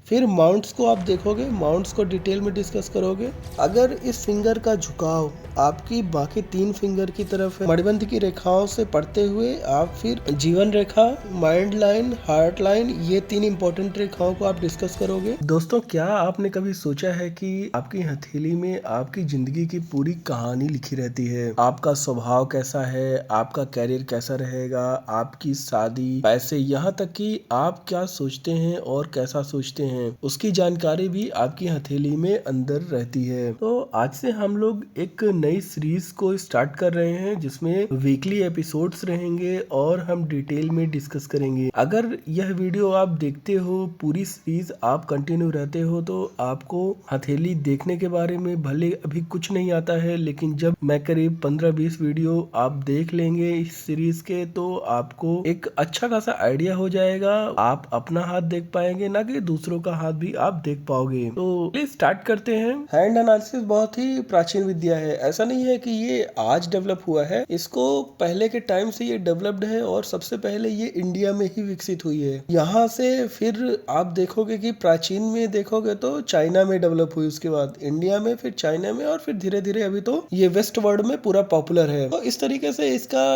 फिर माउंट्स को आप देखोगे, माउंट्स को डिटेल में डिस्कस करोगे। अगर इस फिंगर का झुकाव आपकी बाकी 3 फिंगर की तरफ है, मणिबंध की रेखाओं से पढ़ते हुए आप फिर जीवन रेखा, माइंड लाइन, हार्ट लाइन, ये 3 इंपॉर्टेंट रेखाओं को आप डिस्कस करोगे। दोस्तों, क्या आपने कभी सोचा है कि आपकी हथेली में आपकी जिंदगी की पूरी कहानी लिखी रहती है? आपका स्वभाव कैसा है, आपका कैरियर कैसा रहेगा, आपकी शादी, पैसे, यहाँ तक कि आप क्या सोचते हैं और कैसा सोचते हैं, उसकी जानकारी भी आपकी हथेली में अंदर रहती है। तो आज से हम लोग एक नई सीरीज को स्टार्ट कर रहे हैं जिसमें वीकली एपिसोड्स रहेंगे और हम डिटेल में डिस्कस करेंगे। अगर यह वीडियो आप देखते हो, पूरी सीरीज आप कंटिन्यू रहते हो, तो आपको हथेली देखने के बारे में भले अभी कुछ नहीं आता है, लेकिन जब मैं करीब 15-20 वीडियो आप देख लेंगे इस सीरीज के, तो आपको एक अच्छा खासा आइडिया हो जाएगा। आप अपना हाथ देख पाएंगे, ना कि दूसरों का हाथ भी आप देख पाओगे। तो प्लीज स्टार्ट करते हैं। हैंड एनालिसिस बहुत ही प्राचीन विद्या है। ऐसा नहीं है कि ये आज डेवलप हुआ है, इसको पहले के टाइम से ये डेवलप्ड है और सबसे पहले ये इंडिया में ही विकसित हुई है। यहाँ से फिर आप देखोगे कि प्राचीन में देखोगे तो चाइना में डेवलप हुई, उसके बाद इंडिया में, फिर चाइना में, और फिर धीरे धीरे अभी तो ये वेस्ट वर्ल्ड में पूरा पॉपुलर है। तो इस तरीके से इसका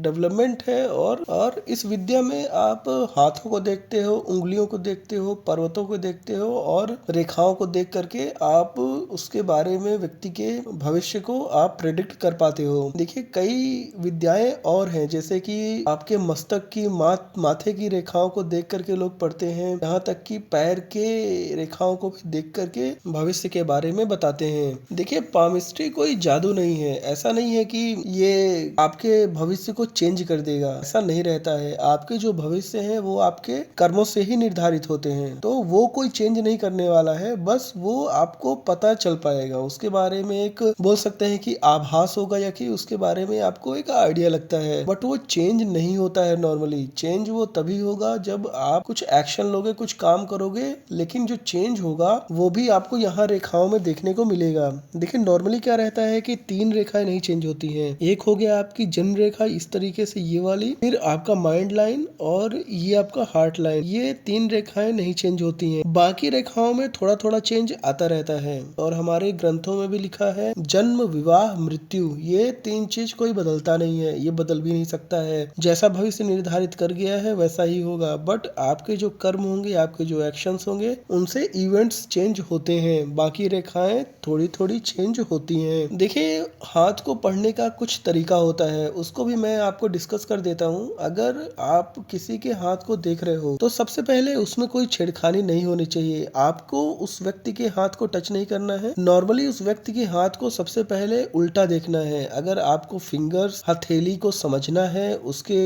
डेवलपमेंट है। और इस विद्या में आप हाथों को देखते हो, उंगलियों को देखते हो, पर्वतों को देखते हो और रेखाओं को देख करके आप उसके बारे में, व्यक्ति के भविष्य को आप प्रेडिक्ट कर पाते हो। देखिए, कई विद्याएं और हैं, जैसे कि आपके मस्तक की माथे की रेखाओं को देख करके लोग पढ़ते हैं, यहाँ तक कि पैर के रेखाओं को भी देख करके भविष्य के बारे में बताते हैं। देखिए, पामिस्ट्री कोई जादू नहीं है। ऐसा नहीं है कि ये आपके भविष्य को चेंज कर देगा, ऐसा नहीं रहता है। आपके जो भविष्य है वो आपके कर्मों से ही निर्धारित होते हैं, तो वो कोई चेंज नहीं करने वाला है, बस वो आपको पता चल पाएगा। उसके बारे में एक बोल सकते हैं कि आभास होगा, या कि उसके बारे में आपको एक आइडिया लगता है, बट वो चेंज नहीं होता है। नॉर्मली चेंज वो तभी होगा जब आप कुछ एक्शन लोगे, कुछ काम करोगे, लेकिन जो चेंज होगा वो भी आपको यहाँ रेखाओं में देखने को मिलेगा। देखिए, नॉर्मली क्या रहता है कि 3 रेखाएं नहीं चेंज होती हैं। एक हो गया आपकी जन्म रेखा, इस तरीके से ये वाली, फिर आपका माइंड लाइन और ये आपका हार्ट लाइन, ये 3 रेखाएं नहीं चेंज होती हैं। बाकी रेखाओं में थोड़ा थोड़ा चेंज आता रहता है। और हमारे ग्रंथों में भी लिखा है जन्म, विवाह, मृत्यु, ये 3 चीज कोई बदलता नहीं है, ये बदल भी नहीं सकता है। जैसा भविष्य निर्धारित कर गया है वैसा ही होगा, बट आपके जो कर्म होंगे, आपके जो एक्शंस होंगे, उनसे इवेंट्स चेंज होते हैं। बाकी रेखाएं थोड़ी थोड़ी चेंज होती हैं। देखिए, हाथ को पढ़ने का कुछ तरीका होता है, उसको भी मैं आपको डिस्कस कर देता हूँ। अगर आप किसी के हाथ को देख रहे हो तो सबसे पहले उसमें कोई छेड़खानी नहीं होनी चाहिए। आपको उस व्यक्ति के हाथ को टच नहीं करना है। नॉर्मली उस व्यक्ति के हाथ को सबसे पहले उल्टा देखना है। अगर आपको फिंगर्स, हथेली को समझना है, उसके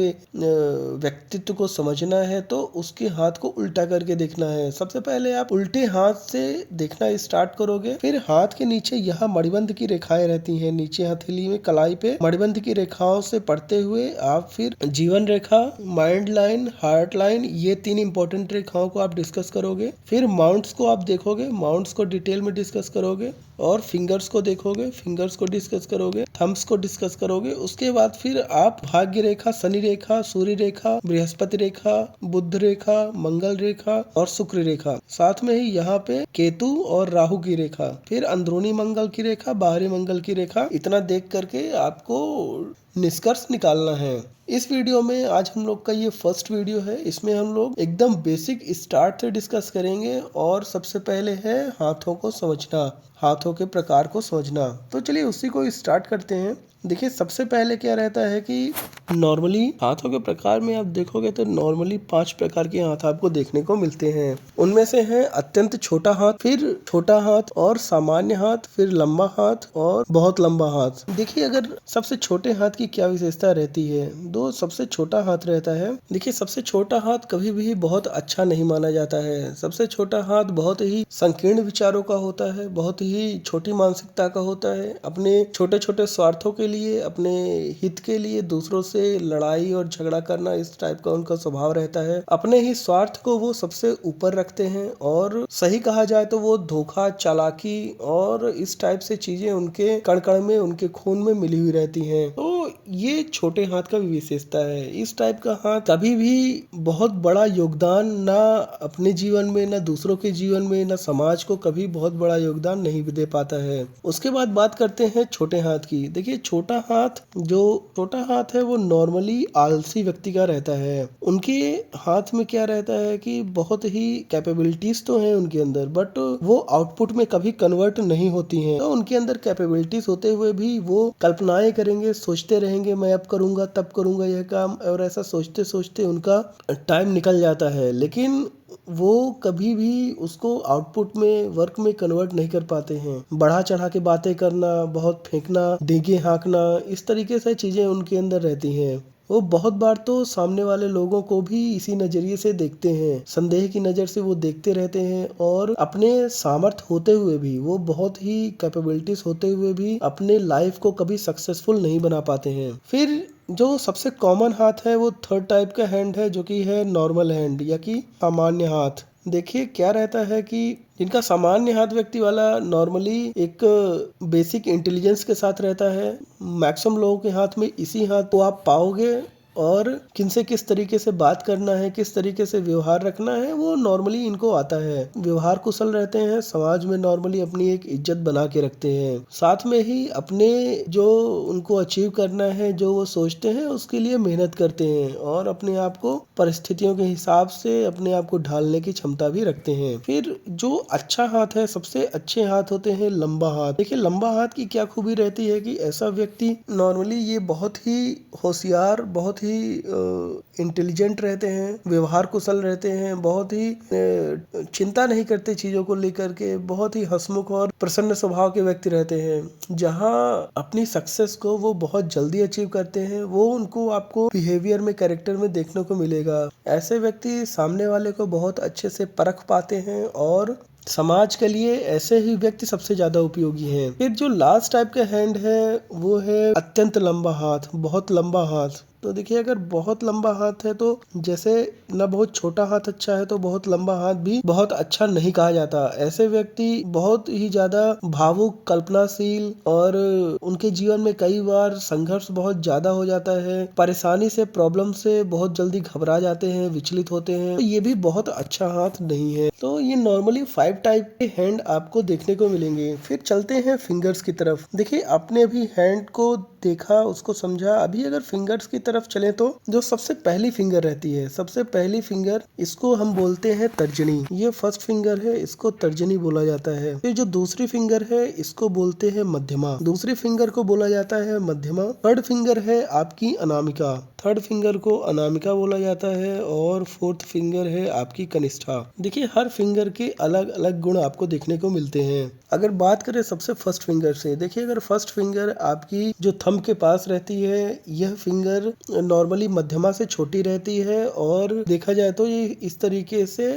व्यक्तित्व को समझना है, तो उसके हाथ को उल्टा करके देखना है। सबसे पहले आप उल्टे हाथ से देखना स्टार्ट करोगे। फिर हाथ के नीचे यहाँ मणिबंध की रेखाएं रहती हैं, नीचे हथेली में कलाई पे मणिबंध की रेखाओं से पढ़ते हुए आप फिर जीवन रेखा, माइंड लाइन, हार्ट लाइन, ये 3 इंपॉर्टेंट रेखाओं को आप डिस्कस करोगे। फिर माउंट्स को आप देखोगे, माउंट्स को डिटेल में डिस्कस करोगे, और फिंगर्स को देखोगे, फिंगर्स को डिस्कस करोगे, थम्स को डिस्कस करोगे। उसके बाद फिर आप भाग्य रेखा, शनि रेखा, सूर्य रेखा, बृहस्पति रेखा, बुध रेखा, मंगल रेखा और शुक्र रेखा, साथ में ही यहाँ पे केतु और राहु की रेखा, फिर अंदरूनी मंगल की रेखा, बाहरी मंगल की रेखा, इतना देख करके आपको निष्कर्ष निकालना है। इस वीडियो में आज हम लोग का ये फर्स्ट वीडियो है। इसमें हम लोग एकदम बेसिक स्टार्ट से डिस्कस करेंगे, और सबसे पहले है हाथों को समझना, हाथों के प्रकार को समझना। तो चलिए उसी को स्टार्ट करते हैं। देखिए, सबसे पहले क्या रहता है कि नॉर्मली हाथों के प्रकार में आप देखोगे तो नॉर्मली 5 प्रकार के हाथ आपको देखने को मिलते हैं। उनमें से है अत्यंत छोटा हाथ, फिर छोटा हाथ और सामान्य हाथ, फिर लंबा हाथ और बहुत लंबा हाथ। देखिए, अगर सबसे छोटे हाथ की क्या विशेषता रहती है, दो सबसे छोटा हाथ रहता है। देखिए, सबसे छोटा हाथ कभी भी बहुत अच्छा नहीं माना जाता है। सबसे छोटा हाथ बहुत ही संकीर्ण विचारों का होता है, बहुत ही छोटी मानसिकता का होता है। अपने छोटे छोटे स्वार्थों के लिए, अपने हित के लिए दूसरों से लड़ाई और झगड़ा करना, इस टाइप का उनका स्वभाव रहता है। अपने ही स्वार्थ को वो सबसे ऊपर रखते हैं, और सही कहा जाए तो वो धोखा, चालाकी और इस टाइप से चीजें उनके कण कण में, उनके खून में मिली हुई रहती हैं। तो ये छोटे हाथ का विशेषता है। इस टाइप का हाथ कभी भी बहुत बड़ा योगदान ना अपने जीवन में, ना दूसरों के जीवन में, ना समाज को कभी बहुत बड़ा योगदान नहीं भी दे पाता है। उसके बाद बात करते हैं छोटे हाथ की। देखिए छोटा हाथ है वो नॉर्मली आलसी व्यक्ति का रहता है। उनके हाथ में क्या रहता है कि बहुत ही कैपेबिलिटीज तो हैं उनके अंदर, बट वो आउटपुट में कभी कन्वर्ट नहीं होती हैं। तो उनके अंदर कैपेबिलिटीज होते हुए भी वो कल्पनाएं करेंगे, सोचते रहेंगे मैं अब करूंगा तब करूंगा यह काम, और ऐसा सोचते सोचते उनका टाइम निकल जाता है, लेकिन वो कभी भी उसको आउटपुट में, वर्क में कन्वर्ट नहीं कर पाते हैं। बढ़ा चढ़ा के बातें करना, बहुत फेंकना, डींगे हाँकना, इस तरीके से चीजें उनके अंदर रहती हैं। वो बहुत बार तो सामने वाले लोगों को भी इसी नजरिए से देखते हैं, संदेह की नजर से वो देखते रहते हैं, और अपने सामर्थ्य होते हुए भी, वो बहुत ही कैपेबिलिटीज होते हुए भी अपने लाइफ को कभी सक्सेसफुल नहीं बना पाते हैं। फिर जो सबसे कॉमन हाथ है वो थर्ड टाइप का हैंड है, जो कि है नॉर्मल हैंड या कि सामान्य हाथ। देखिए क्या रहता है कि जिनका सामान्य हाथ व्यक्ति वाला नॉर्मली एक बेसिक इंटेलिजेंस के साथ रहता है। मैक्सिमम लोगों के हाथ में इसी हाथ को आप पाओगे, और किनसे किस तरीके से बात करना है, किस तरीके से व्यवहार रखना है, वो नॉर्मली इनको आता है। व्यवहार कुशल रहते हैं, समाज में नॉर्मली अपनी एक इज्जत बना के रखते हैं। साथ में ही अपने जो उनको अचीव करना है, जो वो सोचते हैं, उसके लिए मेहनत करते हैं, और अपने आप को परिस्थितियों के हिसाब से अपने आप को ढालने की क्षमता भी रखते हैं। फिर जो अच्छा हाथ है, सबसे अच्छे हाथ होते हैं लंबा हाथ। देखिए लंबा हाथ की क्या खूबी रहती है कि ऐसा व्यक्ति नॉर्मली ये बहुत ही होशियार, बहुत ही इंटेलिजेंट रहते हैं, व्यवहार कुशल रहते हैं, बहुत ही चिंता नहीं करते चीजों को लेकर के, बहुत ही हंसमुख और प्रसन्न स्वभाव के व्यक्ति रहते हैं। जहां अपनी सक्सेस को वो बहुत जल्दी अचीव करते हैं, वो उनको आपको बिहेवियर में, कैरेक्टर में देखने को मिलेगा। ऐसे व्यक्ति सामने वाले को बहुत अच्छे से परख पाते हैं, और समाज के लिए ऐसे ही व्यक्ति सबसे ज्यादा उपयोगी हैं। फिर जो लास्ट टाइप का हैंड है वो है अत्यंत लंबा हाथ, बहुत लंबा हाथ। तो देखिए अगर बहुत लंबा हाथ है तो जैसे ना बहुत छोटा हाथ अच्छा है, तो बहुत लंबा हाथ भी बहुत अच्छा नहीं कहा जाता। ऐसे व्यक्ति बहुत ही ज्यादा भावुक, कल्पनाशील, और उनके जीवन में कई बार संघर्ष बहुत ज्यादा हो जाता है। परेशानी से, प्रॉब्लम से बहुत जल्दी घबरा जाते हैं, विचलित होते हैं। तो ये भी बहुत अच्छा हाथ नहीं है। तो ये नॉर्मली 5 टाइप के हैंड आपको देखने को मिलेंगे। फिर चलते हैं फिंगर्स की तरफ। देखिए आपने अभी हैंड को देखा, उसको समझा। अभी अगर फिंगर्स की तरफ चले तो जो सबसे पहली फिंगर रहती है, सबसे पहली फिंगर, इसको हम बोलते हैं तर्जनी। ये फर्स्ट फिंगर है, इसको तर्जनी बोला जाता है। फिर जो दूसरी फिंगर है, इसको बोलते हैं मध्यमा। दूसरी फिंगर को बोला जाता है मध्यमा। थर्ड फिंगर है आपकी अनामिका। थर्ड फिंगर को अनामिका बोला जाता है। और फोर्थ फिंगर है आपकी कनिष्ठा। देखिए हर फिंगर के अलग अलग गुण आपको देखने को मिलते हैं। अगर बात करें सबसे फर्स्ट फिंगर से, देखिए अगर फर्स्ट फिंगर आपकी जो थंब के पास रहती है, यह फिंगर नॉर्मली मध्यमा से छोटी रहती है, और देखा जाए तो ये इस तरीके से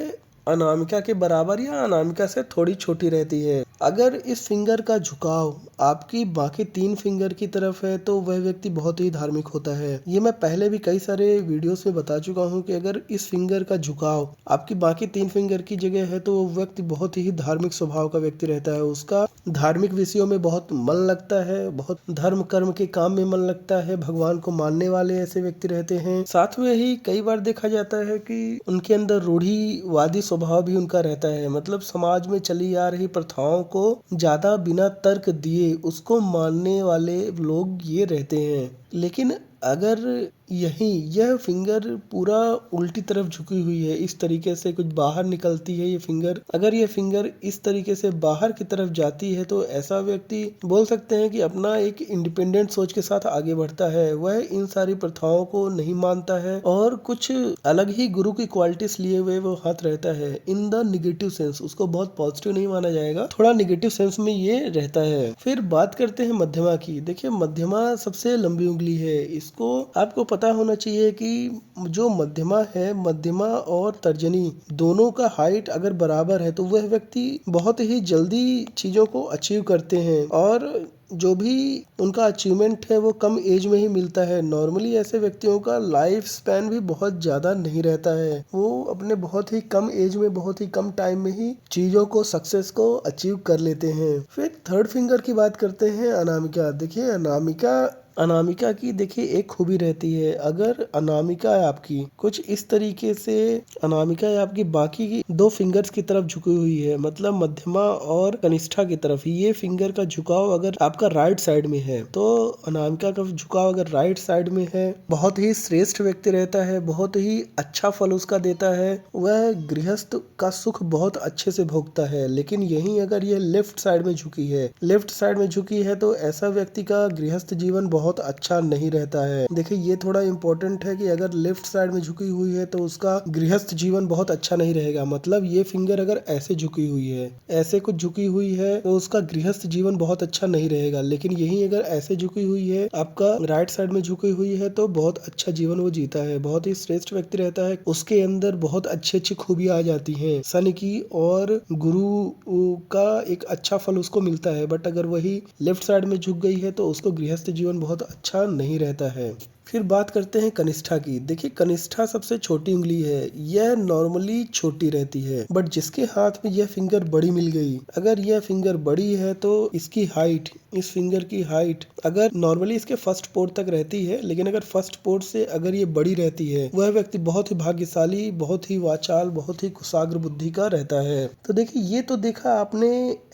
अनामिका के बराबर या अनामिका से थोड़ी छोटी रहती है। अगर इस फिंगर का झुकाव आपकी बाकी 3 फिंगर की तरफ है तो वह व्यक्ति बहुत ही धार्मिक होता है। ये मैं पहले भी कई सारे वीडियोस में बता चुका हूँ कि अगर इस फिंगर का झुकाव आपकी बाकी 3 फिंगर की जगह है तो वो व्यक्ति बहुत ही धार्मिक स्वभाव का व्यक्ति रहता है। उसका धार्मिक विषयों में बहुत मन लगता है, बहुत धर्म कर्म के काम में मन लगता है, भगवान को मानने वाले ऐसे व्यक्ति रहते हैं। साथ में ही कई बार देखा जाता है कि उनके अंदर रूढ़िवादी स्वभाव भी उनका रहता है। मतलब समाज में चली आ रही प्रथाओं को ज्यादा बिना तर्क दिए उसको मानने वाले लोग ये रहते हैं। लेकिन अगर यह फिंगर पूरा उल्टी तरफ झुकी हुई है, इस तरीके से कुछ बाहर निकलती है ये फिंगर, अगर ये फिंगर इस तरीके से बाहर की तरफ जाती है तो ऐसा व्यक्ति बोल सकते हैं कि अपना एक इंडिपेंडेंट सोच के साथ आगे बढ़ता है। वह इन सारी प्रथाओं को नहीं मानता है और कुछ अलग ही गुरु की क्वालिटीज लिए हुए वो हाथ रहता है। इन द निगेटिव सेंस, उसको बहुत पॉजिटिव नहीं माना जाएगा, थोड़ा निगेटिव सेंस में ये रहता है। फिर बात करते हैं मध्यमा की। देखिए मध्यमा सबसे लंबी उंगली है। इसको आपको पता होना चाहिए कि जो मध्यमा है, मध्यमा और तर्जनी दोनों का हाइट अगर बराबर है तो वह व्यक्ति बहुत ही जल्दी चीजों को अचीव करते हैं, और जो भी उनका अचीवमेंट है वो कम एज में ही मिलता है। नॉर्मली ऐसे व्यक्तियों का लाइफ स्पैन भी बहुत ज्यादा नहीं रहता है। वो अपने बहुत ही कम एज में, बहुत ही कम टाइम में ही चीजों को, सक्सेस को अचीव कर लेते हैं। फिर थर्ड फिंगर की बात करते हैं अनामिका। देखिए अनामिका अनामिका की देखिए एक खूबी रहती है, अगर अनामिका है आपकी कुछ इस तरीके से, अनामिका है आपकी बाकी की 2 फिंगर्स की तरफ झुकी हुई है, मतलब मध्यमा और कनिष्ठा की तरफ। ये फिंगर का झुकाव अगर आपका राइट साइड में है तो अनामिका का झुकाव अगर राइट साइड में है, बहुत ही श्रेष्ठ व्यक्ति रहता है, बहुत ही अच्छा फल उसका देता है, वह गृहस्थ का सुख बहुत अच्छे से भोगता है। लेकिन यही अगर ये लेफ्ट साइड में झुकी है, लेफ्ट साइड में झुकी है तो ऐसा व्यक्ति का गृहस्थ जीवन बहुत अच्छा नहीं रहता है। देखिए ये थोड़ा इम्पोर्टेंट है कि अगर लेफ्ट साइड में झुकी हुई है तो उसका गृहस्थ जीवन बहुत अच्छा नहीं रहेगा। मतलब ये फिंगर अगर ऐसे झुकी हुई है, ऐसे कुछ झुकी हुई है तो उसका गृहस्थ जीवन बहुत अच्छा नहीं रहेगा। लेकिन यही अगर ऐसे झुकी हुई है, आपका राइट साइड में झुकी हुई है, तो बहुत अच्छा जीवन वो जीता है, बहुत ही श्रेष्ठ व्यक्ति रहता है, उसके अंदर बहुत अच्छी अच्छी खूबियां आ जाती हैं, शनि की और गुरु का एक अच्छा फल उसको मिलता है। बट अगर वही लेफ्ट साइड में झुक गई है तो उसको गृहस्थ जीवन बहुत अच्छा नहीं रहता है। फिर बात करते हैं कनिष्ठा की। देखिए कनिष्ठा सबसे छोटी उंगली है, यह नॉर्मली छोटी रहती है, बट जिसके हाथ में यह फिंगर बड़ी मिल गई, अगर यह फिंगर बड़ी है तो इसकी हाइट, इस फिंगर की हाइट अगर नॉर्मली इसके फर्स्ट पोर तक रहती है, लेकिन अगर फर्स्ट पोर से अगर ये बड़ी रहती है, वह व्यक्ति बहुत ही भाग्यशाली, बहुत ही वाचाल, बहुत ही कुशाग्र बुद्धि का रहता है। तो देखिए ये तो देखा आपने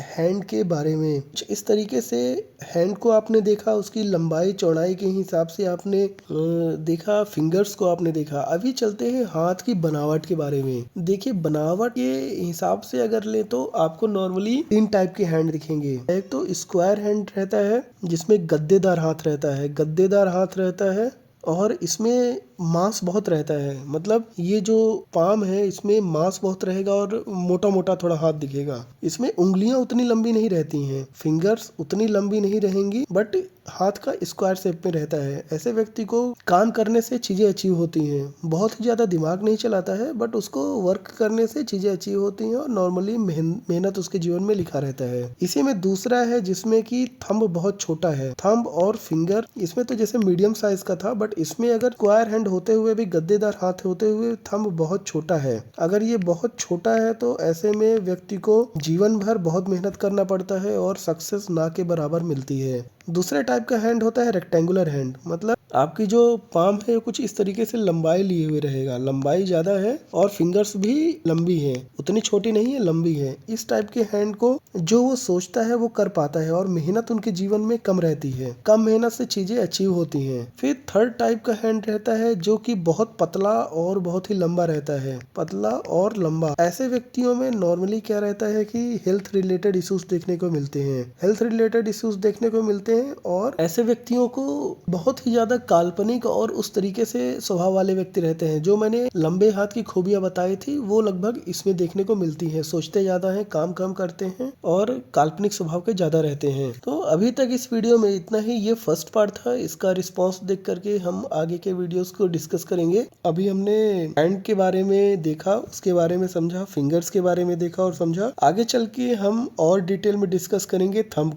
हैंड के बारे में, इस तरीके से हैंड को आपने देखा, उसकी लंबाई चौड़ाई के हिसाब से आपने देखा, फिंगर्स को आपने देखा। अभी चलते हैं हाथ की बनावट के बारे में। देखिए बनावट के हिसाब से अगर ले तो आपको नॉर्मली 3 टाइप के हैंड दिखेंगे। एक तो स्क्वायर हैंड रहता है जिसमें गद्देदार हाथ रहता है, गद्देदार हाथ रहता है और इसमें मांस बहुत रहता है। मतलब ये जो पाम है इसमें मांस बहुत रहेगा और मोटा मोटा थोड़ा हाथ दिखेगा। इसमें उंगलियां उतनी लंबी नहीं रहती हैं, फिंगर्स उतनी लंबी नहीं रहेंगी, बट हाथ का स्क्वायर शेप में रहता है। ऐसे व्यक्ति को काम करने से चीजें अचीव होती हैं, बहुत ही ज्यादा दिमाग नहीं चलाता है, बट उसको वर्क करने से चीजें अचीव होती हैं और नॉर्मली मेहनत उसके जीवन में लिखा रहता है। इसी में दूसरा है जिसमें कि थंब बहुत छोटा है, थंब और फिंगर इसमें तो जैसे मीडियम साइज का था, बट इसमें अगर स्क्वायर हैंड होते हुए भी, गद्देदार हाथ होते हुए थंब बहुत छोटा है। अगर ये बहुत छोटा है तो ऐसे में व्यक्ति को जीवन भर बहुत मेहनत करना पड़ता है और सक्सेस ना के बराबर मिलती है। दूसरे टाइप का हैंड होता है रेक्टेंगुलर हैंड, मतलब आपकी जो पाम है कुछ इस तरीके से लंबाई लिए हुए रहेगा, लंबाई ज्यादा है और फिंगर्स भी लंबी है, उतनी छोटी नहीं है, लंबी है। इस टाइप के हैंड को जो वो सोचता है वो कर पाता है और मेहनत उनके जीवन में कम रहती है, कम मेहनत से चीजें अचीव होती हैं। फिर थर्ड टाइप का हैंड रहता है जो कि बहुत पतला और बहुत ही लंबा रहता है, पतला और लंबा। ऐसे व्यक्तियों में नॉर्मली क्या रहता है कि हेल्थ रिलेटेड इश्यूज देखने को मिलते हैं, हेल्थ रिलेटेड इश्यूज देखने को मिलते हैं और ऐसे व्यक्तियों को बहुत ही ज्यादा काल्पनिक और उस तरीके से स्वभाव वाले व्यक्ति रहते हैं। जो मैंने लंबे हाथ की खूबियां बताई थी वो लगभग इसमें देखने को मिलती है, सोचते ज्यादा हैं, काम कम करते हैं और काल्पनिक स्वभाव के ज्यादा रहते हैं। तो अभी तक इस वीडियो में इतना ही, ये फर्स्ट पार्ट था, इसका रिस्पॉन्स देख करके हम आगे के वीडियोस को डिस्कस करेंगे। अभी हमने हैंड के बारे में देखा, उसके बारे में समझा, फिंगर्स के बारे में देखा और समझा। आगे चल के हम और डिटेल में डिस्कस करेंगे थंब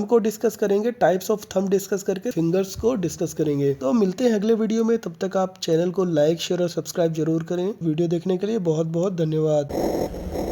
को डिस्कस करेंगे, टाइप्स ऑफ थंब डिस्कस करके फिंगर्स को डिस्कस करेंगे। तो मिलते हैं अगले वीडियो में, तब तक आप चैनल को लाइक, शेयर और सब्सक्राइब जरूर करें। वीडियो देखने के लिए बहुत बहुत धन्यवाद।